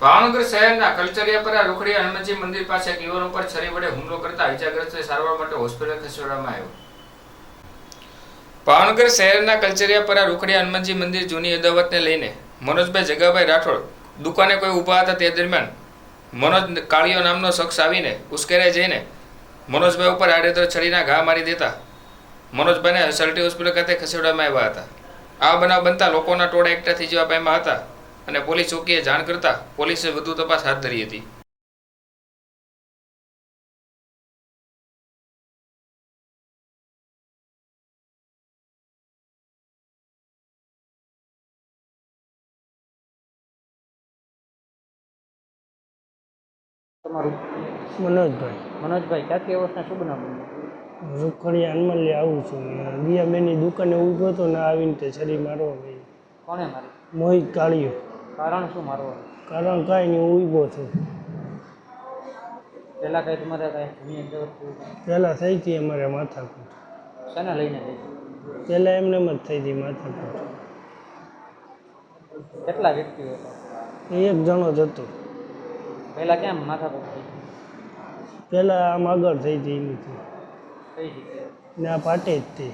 ભાવનગર શહેરના કલચરિયાપરા રોકડિયા હનુમાનજી મંદિર પાસે એક યુવાન ઉપર છરી વડે હુમલો કરતા ઇજાગ્રસ્તને સારવાર માટે હોસ્પિટલ ખસેડવામાં આવ્યો. ભાવનગર શહેરના કલચરિયાપરા રોકડિયા હનુમાનજી મંદિર જૂની અદાવતને લઈને મનોજભાઈ જગાભાઈ રાઠોડ દુકાને કોઈ ઊભા હતા. તે દરમિયાન મનોજ કાળિયો નામનો શખ્સ આવીને ઉશ્કેરાઈ જઈને મનોજભાઈ ઉપર આડેધડ છરીના ઘા મારી દેતા મનોજભાઈને સલટી હોસ્પિટલ ખાતે ખસેડવામાં આવ્યા હતા. આ બનાવ બનતા લોકોના ટોળા એકઠા થઈ જવા પામ્યા હતા અને પોલીસ ચોકીએ જાણ કરતા પોલીસે વધુ તપાસ હાથ ધરી હતી. તમારું મનોજભાઈ ક્યાંથી અવસ્થા શું બનાવ રોકડિયા હનુમાનલી આવું છું. દિયાબેનની દુકાને ઊભો હતો ને આવીને તે છરી મારવા ગઈ. કોણે મારી? મોહિત કાળિયો. કારણ શું મારવા? કારણ કાંઈ નહીં, હું ઊભો છું. પહેલાં કાંઈ તમારે કાંઈ જૂની અદાવત પહેલાં થઈ હતી અમારે માથાકૂટ. શેના લઈને થઈ? પહેલાં એમને જ થઈ હતી માથાકૂટ. કેટલા વ્યક્તિઓ હતા? એક જણો જ હતો. પહેલાં કેમ માથાકૂટ થઈ? પહેલાં આમ આગળ થઈ હતી એની કઈ જગ્યાએ? ને આ પાટે જ તે